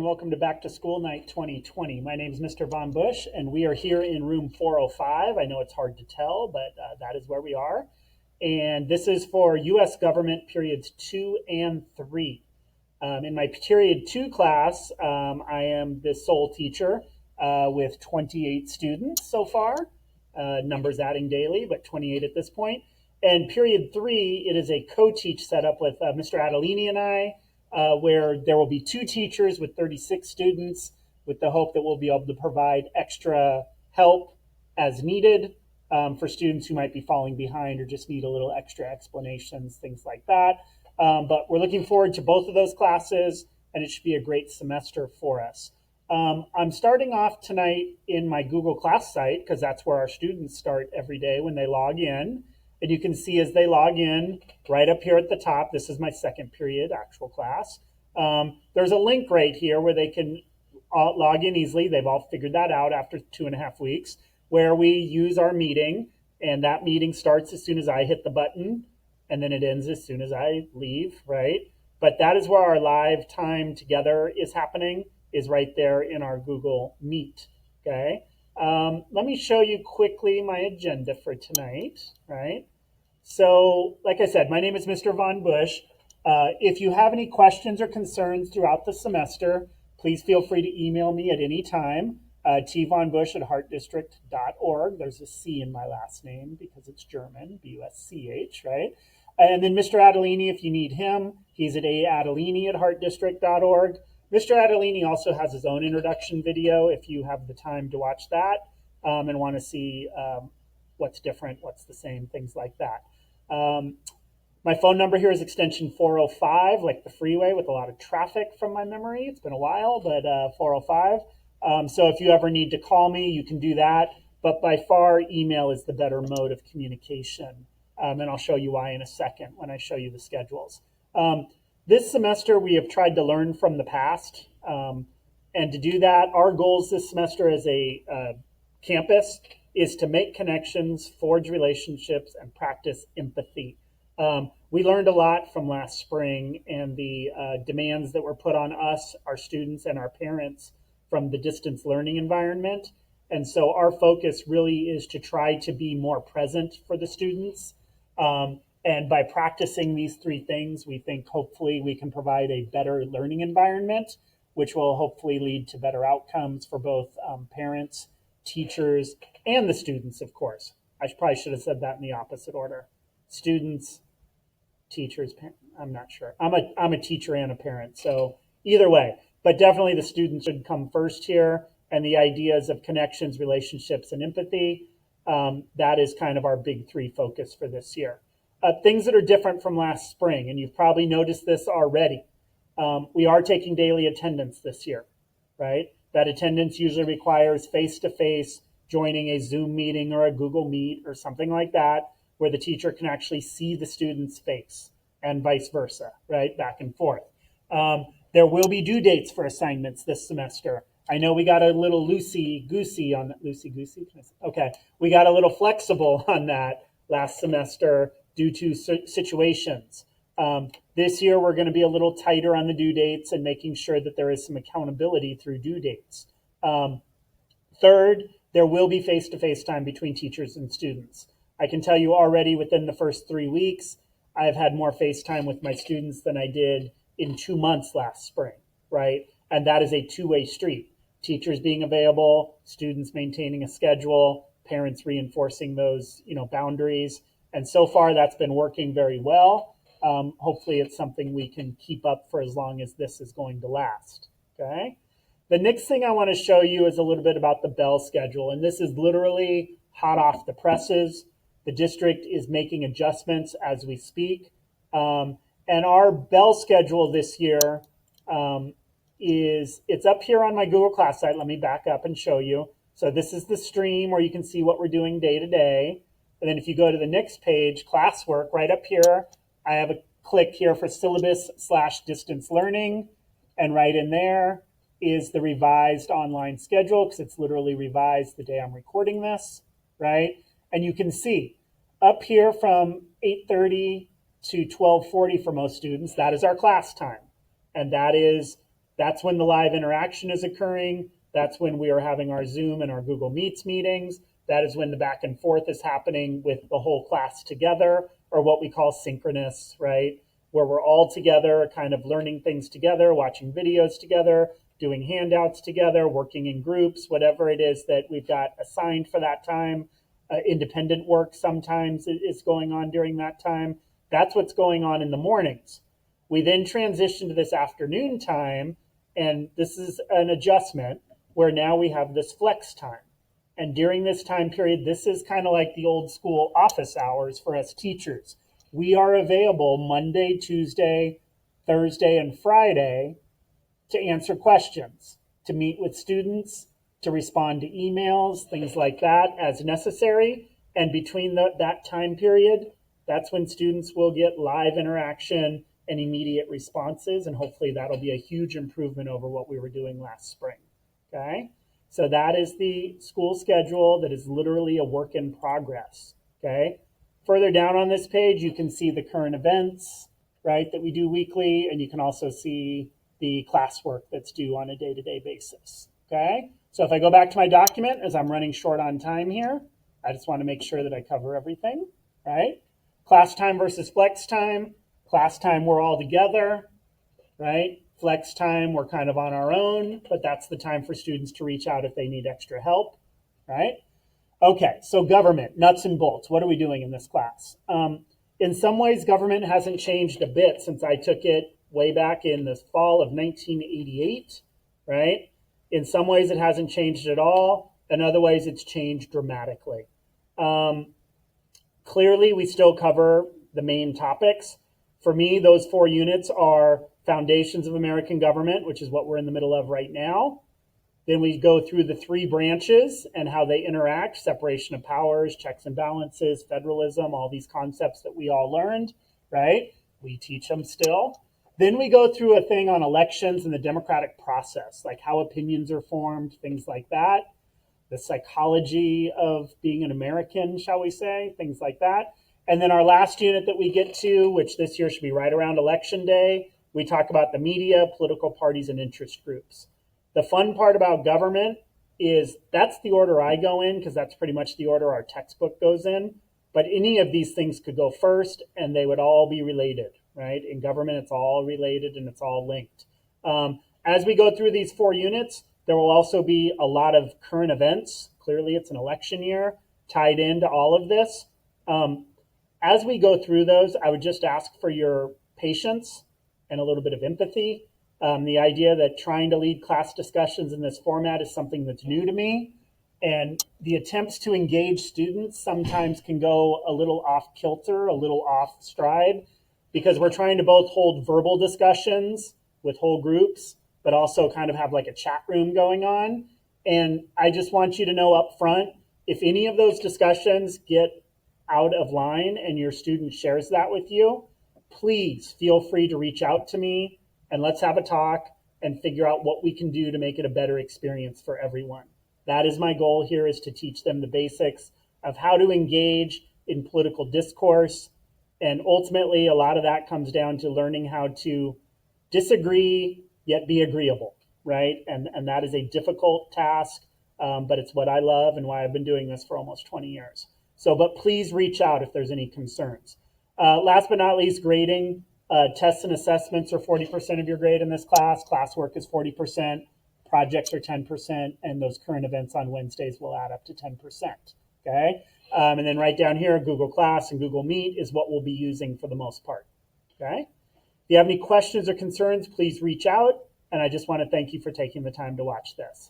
and welcome to Back to School Night 2020. My name is Mr. VonBusch, and we are here in room 405. I know it's hard to tell, but that is where we are. And this is for U.S. Government periods 2 and 3. In my period 2 class, I am the sole teacher with 28 students so far. Numbers adding daily, but 28 at this point. And period 3, it is a co-teach setup with Mr. Adelini and I, where there will be 2 teachers with 36 students, with the hope that we'll be able to provide extra help as needed for students who might be falling behind or just need a little extra explanations, things like that. But we're looking forward to both of those classes, and it should be a great semester for us. I'm starting off tonight in my Google Class site, because that's where our students start every day when they log in. And you can see as they log in, right up here at the top, this is my second period actual class. There's a link right here where they can log in easily. They've all figured that out after 2.5 weeks, where we use our meeting. And that meeting starts as soon as I hit the button, and then it ends as soon as I leave, right? But that is where our live time together is happening, is right there in our Google Meet, okay? Let me show you quickly my agenda for tonight, right? So, like I said, my name is Mr. VonBusch. If you have any questions or concerns throughout the semester, please feel free to email me at any time, tvonbusch@heartdistrict.org. There's a C in my last name because it's German, B-U-S-C-H, right? And then Mr. Adelini, if you need him, he's at adelini@heartdistrict.org. Mr. Adelini also has his own introduction video if you have the time to watch that and want to see what's different, what's the same, things like that. My phone number here is extension 405, like the freeway with a lot of traffic from my memory. It's been a while, but 405. So if you ever need to call me, you can do that. But by far, email is the better mode of communication. And I'll show you why in a second when I show you the schedules. This semester, we have tried to learn from the past. And to do that, our goals this semester as a campus is to make connections, forge relationships, and practice empathy. We learned a lot from last spring and the demands that were put on us, our students, and our parents from the distance learning environment. And so our focus really is to try to be more present for the students. And by practicing these 3 things, we think hopefully we can provide a better learning environment, which will hopefully lead to better outcomes for both parents, teachers, and the students, of course. I probably should have said that in the opposite order. Students, teachers, I'm not sure. I'm a teacher and a parent, so either way. But definitely the students should come first here, and the ideas of connections, relationships, and empathy, that is kind of our big 3 focus for this year. Things that are different from last spring, and you've probably noticed this already. We are taking daily attendance this year, right? That attendance usually requires face-to-face joining a Zoom meeting or a Google Meet or something like that, where the teacher can actually see the student's face and vice versa, right? Back and forth. There will be due dates for assignments this semester. I know we got a little loosey-goosey on that. Loosey-goosey? Okay. We got a little flexible on that last semester due to situations. This year, we're going to be a little tighter on the due dates and making sure that there is some accountability through due dates. Third, there will be face-to-face time between teachers and students. I can tell you already within the first 3 weeks, I have had more face time with my students than I did in 2 months last spring, right? And that is a 2-way street. Teachers being available, students maintaining a schedule, parents reinforcing those, boundaries. And so far, that's been working very well. Hopefully, it's something we can keep up for as long as this is going to last, okay? The next thing I want to show you is a little bit about the bell schedule. And this is literally hot off the presses. The district is making adjustments as we speak. And our bell schedule this year it's up here on my Google Class site. Let me back up and show you. So this is the stream where you can see what we're doing day to day. And then if you go to the next page, classwork, right up here, I have a click here for syllabus/distance learning. And right in there is the revised online schedule, because it's literally revised the day I'm recording this, right? And you can see up here from 8:30 to 12:40 for most students, that is our class time. And that is That's when the live interaction is occurring. That's when we are having our Zoom and our Google Meets meetings. That is when the back and forth is happening with the whole class together, or what we call synchronous, right? Where we're all together, kind of learning things together, watching videos together, doing handouts together, working in groups, whatever it is that we've got assigned for that time. Independent work sometimes is going on during that time. That's what's going on in the mornings. We then transition to this afternoon time, and this is an adjustment where now we have this flex time. And during this time period, this is kind of like the old school office hours for us teachers. We are available Monday, Tuesday, Thursday, and Friday to answer questions, to meet with students, to respond to emails, things like that as necessary. And between that time period, that's when students will get live interaction and immediate responses. And hopefully that'll be a huge improvement over what we were doing last spring. Okay? So that is the school schedule that is literally a work in progress. Okay? Further down on this page, you can see the current events, right, that we do weekly, and you can also see the classwork that's due on a day-to-day basis. Okay? So if I go back to my document, as I'm running short on time here, I just want to make sure that I cover everything, right? Class time versus flex time. Class time, we're all together, right? Flex time, we're kind of on our own, but that's the time for students to reach out if they need extra help, right? Okay, so government, nuts and bolts. What are we doing in this class? In some ways, government hasn't changed a bit since I took it way back in the fall of 1988, right? In some ways, it hasn't changed at all. In other ways, it's changed dramatically. Clearly, we still cover the main topics. For me, those 4 units are Foundations of American Government, which is what we're in the middle of right now. Then we go through the 3 branches and how they interact, separation of powers, checks and balances, federalism, all these concepts that we all learned, right? We teach them still. Then we go through a thing on elections and the democratic process, like how opinions are formed, things like that. The psychology of being an American, shall we say, things like that. And then our last unit that we get to, which this year should be right around Election Day, we talk about the media, political parties, and interest groups. The fun part about government is that's the order I go in, because that's pretty much the order our textbook goes in. But any of these things could go first, and they would all be related, right? In government, it's all related and it's all linked. As we go through these 4 units, there will also be a lot of current events. Clearly, it's an election year tied into all of this. As we go through those, I would just ask for your patience and a little bit of empathy. The idea that trying to lead class discussions in this format is something that's new to me. And the attempts to engage students sometimes can go a little off kilter, a little off stride, because we're trying to both hold verbal discussions with whole groups, but also kind of have like a chat room going on. And I just want you to know up front, if any of those discussions get out of line and your student shares that with you, please feel free to reach out to me and let's have a talk and figure out what we can do to make it a better experience for everyone. That is my goal here, is to teach them the basics of how to engage in political discourse. And ultimately, a lot of that comes down to learning how to disagree, yet be agreeable, right? And that is a difficult task, but it's what I love and why I've been doing this for almost 20 years. So, but please reach out if there's any concerns. Last but not least, grading. Tests and assessments are 40% of your grade in this class. Classwork is 40%. Projects are 10%. And those current events on Wednesdays will add up to 10%. Okay? And then right down here, Google Class and Google Meet is what we'll be using for the most part. Okay? If you have any questions or concerns, please reach out. And I just want to thank you for taking the time to watch this.